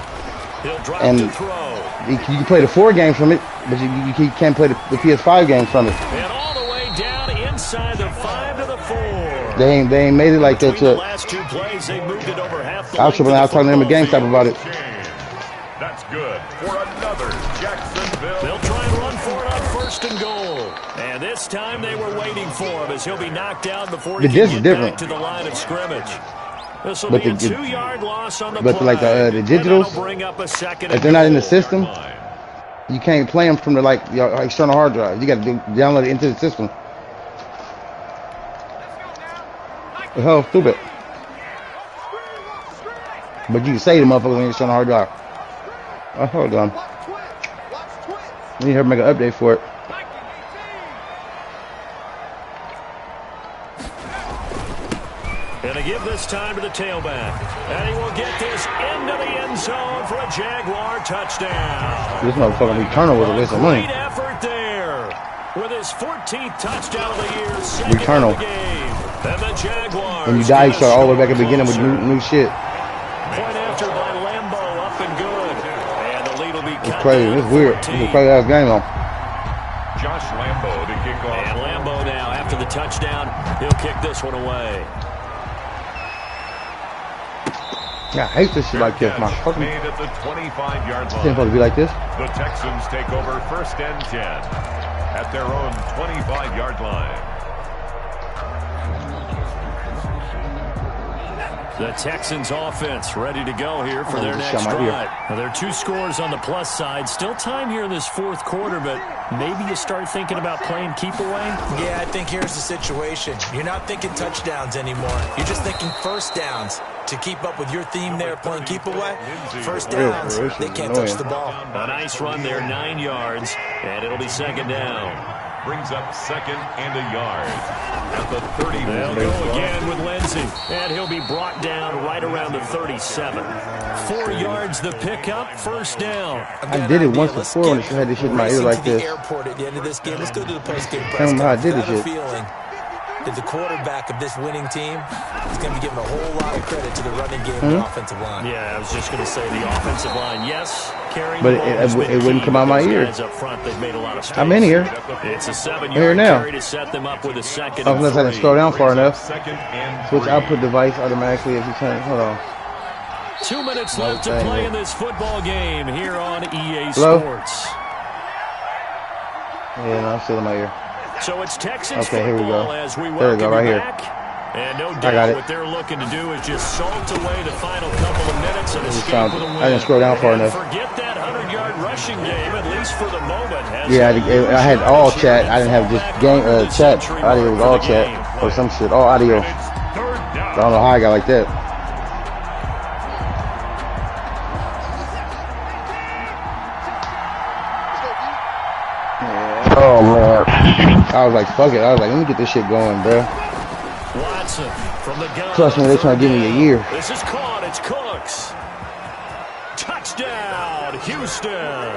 and you can play the 4 games from it, but you can't play the PS5 games from it. And all the way down inside the 5 to the 4. They ain't made it like that yet. Last 2 plays, they moved it over half the I was talking to them at GameStop about it. That's good for another Jacksonville. They'll try and run for it on 1st and goal. And this time they were waiting for him as he'll be knocked down before he can get back to the line of scrimmage. This will be a 2-yard loss on the play. But like the digitals, if they're not in the system, you can't play them from the your external hard drive. You got to download it into the system. The hell, stupid. But you can save the motherfuckers on your external hard drive. Oh, hold on. You need her to make an update for it. And to give this time to the tailback. And he will get this into the end zone for a Jaguar touchdown. This motherfucking returner was a waste of money. Great effort there. With his 14th touchdown of the year, second Returnal. of the game. And the Jaguars. When you die, you start all the way back at the beginning with new shit. Point after by Lambo, up and good. And the lead will be cut. It's crazy. It's weird. It's a crazy ass game though. Josh Lambo to kick off. And Lambo now, after the touchdown, he'll kick this one away. Yeah, I hate this shit like this. My fucking made at the 25-yard line. It's supposed to be like this. The Texans take over 1st and 10 at their own 25-yard line. The Texans offense ready to go here for their next drive. Now, there are 2 scores on the plus side. Still time here in this 4th quarter, but maybe you start thinking about playing keep away? Yeah, I think here's the situation. You're not thinking touchdowns anymore. You're just thinking 1st downs. To keep up with your theme there, playing keep away, 1st downs, they can't touch the ball. A nice run there, 9 yards, and it'll be 2nd down. Brings up 2nd and a yard at the 30. They'll go again with Lindsey, and he'll be brought down right around the 37. 4 yards the pickup, 1st down. I did it once before when I had this shit in my ear like this. Airport at the end of this game. Let's go to the post-game press. I don't know how I did this shit. That the quarterback of this winning team is going to be given a whole lot of credit to the running game and offensive line. Yeah, I was just going to say the offensive line, yes, carrying but the ball it wouldn't come out my ear. Up front, they've made a lot of space. I'm in here. It's a 7-yard carry to set them up with a 2nd and 3. Unless I can scroll down far enough. Switch output device automatically if you turn. Hold on. 2 minutes left to play in this football game here on EA Sports. Yeah, no, I'm still in my ear. So it's Texans okay, here we go. As we there we go, right here. And no doubt what they're looking to do is just salt away the final couple of minutes and escape with a win. I didn't scroll down far enough. Forget that 100-yard rushing game, at least for the moment. Yeah, I had all chat. I didn't have just game chat. Audio was all chat or some shit. All audio. I don't know how I got like that. Oh man, I was like, fuck it. I was like, let me get this shit going, bro. Watson from the gun. Trust me, they're trying to give me a year. This is caught. It's Cooks. Touchdown, Houston.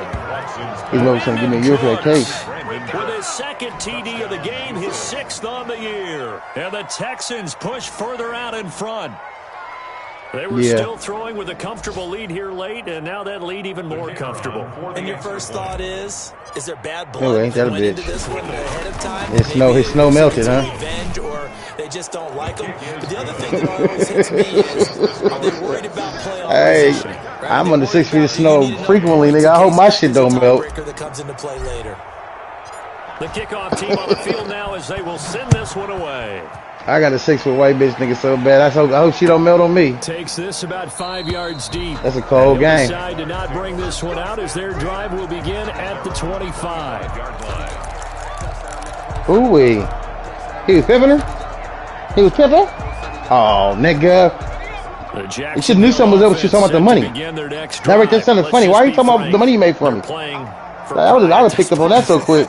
He's always trying to give me a year for that case. With his 2nd TD of the game, his 6th on the year, and the Texans push further out in front. They were still throwing with a comfortable lead here late, and now that lead even more comfortable. And your first thought is there bad blood ain't that a bitch? into this one ahead of time? His snow melted, huh? Revenge, or they just don't like him. But the other thing that always hits me is, are they worried about playoff position? Right? I'm under 6 feet of snow frequently, nigga. I hope my shit don't melt. That comes into play later. The kickoff team on the field now as they will send this one away. I got a 6-foot white bitch nigga so bad. I hope she don't melt on me. Takes this about 5 yards deep. That's a cold game. Decide to not bring this one out as their drive will begin at the 25. Ooh-wee. He was pimping her? He was pimping? Oh, nigga. You should have knew something was up when she was talking about the money. That right there sounded funny. Why are you talking about the money you made for me? I would have picked up on that so quick.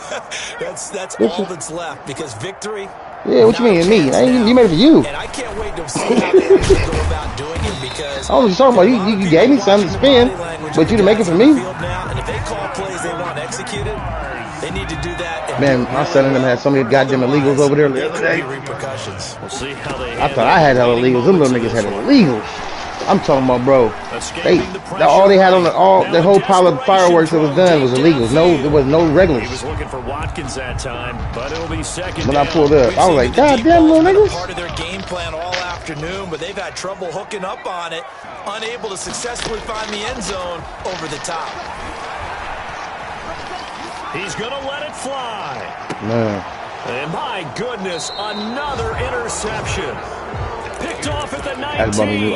That's all that's left because victory. Yeah, what you mean me? You made it for you. And I can't wait to see how they actually go about doing it because I was talking about you gave me something to spend, but you didn't make it for me. And if they call plays they want executed, they need to do that. Man, my son and them had so many goddamn illegals over there the other day. Repercussions. We'll see how they I thought I had hella illegals. Them little niggas had illegals. I'm talking about, bro. All they had on the whole pile of fireworks that was done was illegals. No, there was no regulars. He was looking for Watkins that time, but it'll be second when down. I pulled up, I was like, God damn, little niggas. Part of their game plan all afternoon, but they've had trouble hooking up on it, unable to successfully find the end zone over the top. He's going to let it fly. Man. And my goodness, another interception. Picked off at the 19. I bought me new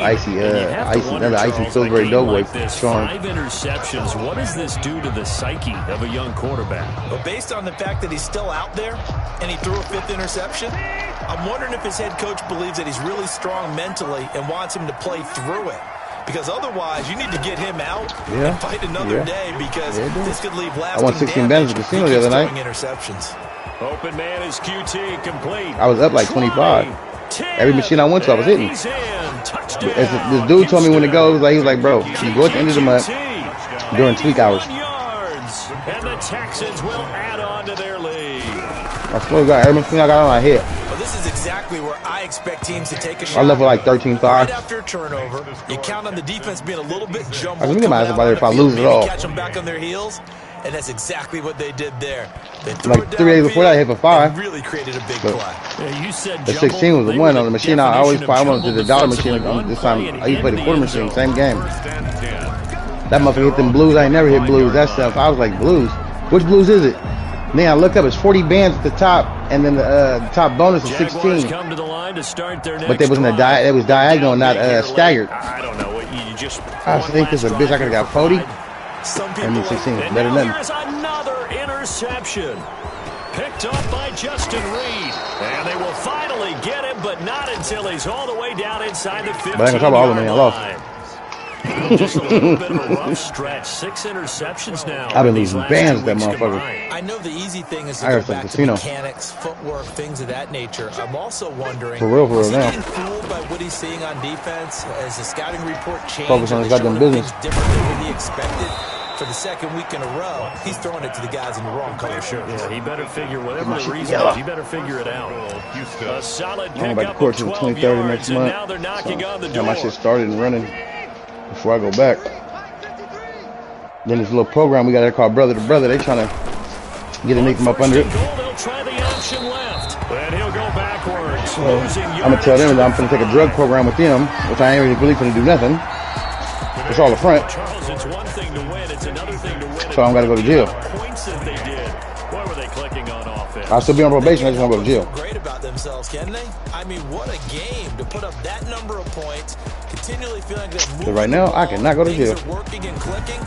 another icy Pillsbury Doughboy. Like 5 interceptions. What does this do to the psyche of a young quarterback? Well, based on the fact that he's still out there and he threw a 5th interception, I'm wondering if his head coach believes that he's really strong mentally and wants him to play through it. Because otherwise, you need to get him out and fight another day because this could leave lasting. I won 16 bands at the casino the other night. Interceptions. Open man is QT complete. I was up like 25. Every machine I went to, I was hitting. This dude told me when to go. He was like, bro, you go at the end of the month during tweak hours. And the Texans will add on to their lead. I swear to God, every machine I got on, I hit. Well, this is exactly where I expect teams to take a shot. I left with like 13-5. Right after a turnover, you count on the defense being a little bit jumbled. I can get my ass up out there if I lose it all. Catch them back on their heels. And that's exactly what they did there. They like 3 days before that, I hit for 5. Really created a big play. Yeah, you said the 16 was the one on the machine. I always play. I went to the dollar machine. This time, I used to play the quarter machine. Same game. That motherfucker hit them blues. I ain't never hit blues. That stuff. I was like, blues. Which blues is it? Then I look up. It's 40 bands at the top, and then the top bonus is 16. But they was in the it was diagonal, not staggered. I don't know what you just. I think this is a bitch. I could have got 40. And 16 better than here's another interception picked up by Justin Reed, and they will finally get him, but not until he's all the way down inside the 15. But I ain't gonna talk about all the money I lost. Just a little bit of a rough stretch. 6 interceptions now. I've been losing bands that motherfucker. I know the easy thing is to go back to mechanics, footwork, things of that nature. I'm also wondering, for real is he now. getting fooled by what he's seeing on defense? As the scouting report changed, focus on his goddamn business. Different than what he expected. For the second week in a row, he's throwing it to the guys in the wrong color shirts. Yeah, he better figure whatever the reason is. He better figure it out. A solid pickup of 12 yards, and now they're knocking on the door. Got my shit started and running before I go back. Then this little program we got there called Brother to Brother. They trying to get a nigga from up under it. They'll try the option left, and he'll go backwards. So I'm gonna tell them that I'm gonna take a drug program with them, which I ain't really gonna do nothing. It's all the front. Charles, it's one thing to win, it's another thing to win. So I'm gotta go to jail. Points that they did. Boy, were they clicking on offense. I'll still be on probation. I just want to go to jail. Great about themselves, can they? I mean, what a game to put up that number of points. Continually feeling that. Right now, I cannot go to jail. Working and clicking.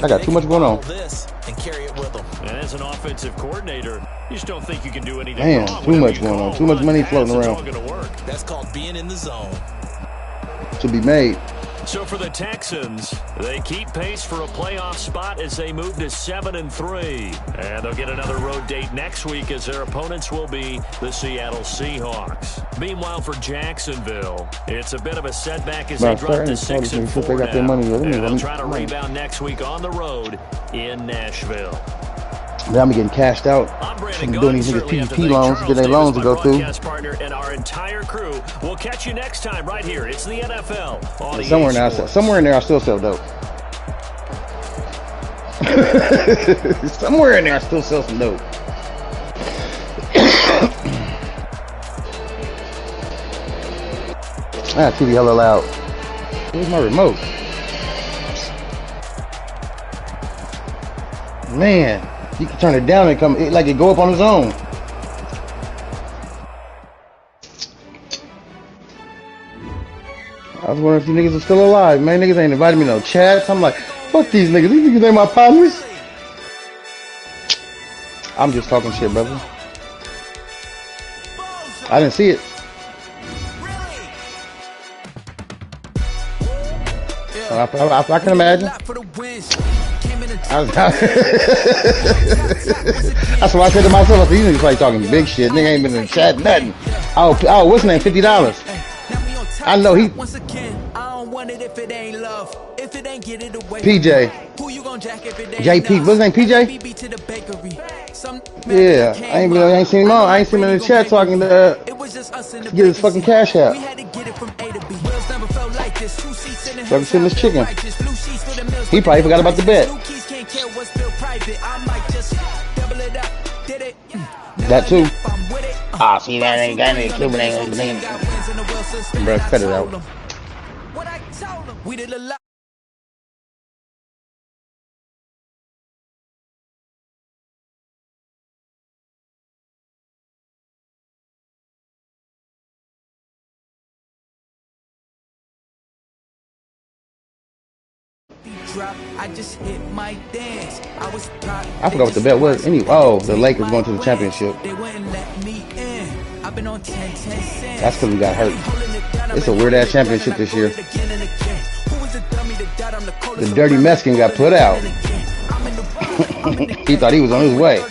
I got too much going on. This and carry it with them. And as an offensive coordinator, you just don't think you can do anything. Man, too much going on. Too much money floating around. That's called being in the zone. To be made. So for the Texans, they keep pace for a playoff spot as they move to 7-3. And they'll get another road date next week as their opponents will be the Seattle Seahawks. Meanwhile, for Jacksonville, it's a bit of a setback as they drop to 6-4 now. And they'll try to rebound next week on the road in Nashville. Now I'm getting cashed out. I'm doing these niggas PPP loans, get their loans to go through. Partner and our entire crew. We'll catch you next time right here. It's the NFL. Somewhere in there, I still sell dope. Somewhere in there, I still sell some dope. TV hella loud. Where's my remote? Man. You can turn it down and come like it go up on its own. I was wondering if you niggas are still alive, man. Niggas ain't invited me no chats. I'm like, fuck these niggas. These niggas ain't my partners. I'm just talking shit, brother. I didn't see it. I can imagine. That's what I said to myself. I said, these niggas probably talking big shit. Nigga ain't been in the chat, nothing. Oh, what's his name? $50. I know he. PJ. JP. What's his name? PJ? Yeah. I ain't seen him on. I ain't seen him in the chat so I can get his fucking cash out. So I can send this chicken. He probably forgot about the bet. That too. Ah, see that ain't got any Cuban ain't. Bro, cut it out. I just hit my dance. I forgot what the bet was. The Lakers going to the championship. That's because we got hurt. It's a weird ass championship this year. The dirty Mexican got put out. He thought he was on his way.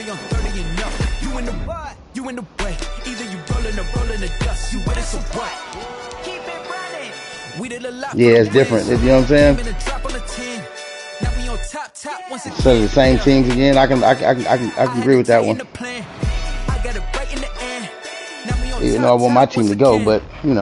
Yeah, it's different. You know what I'm saying? So the same teams again. I can agree with that one. Even though I want my team to go, but you know.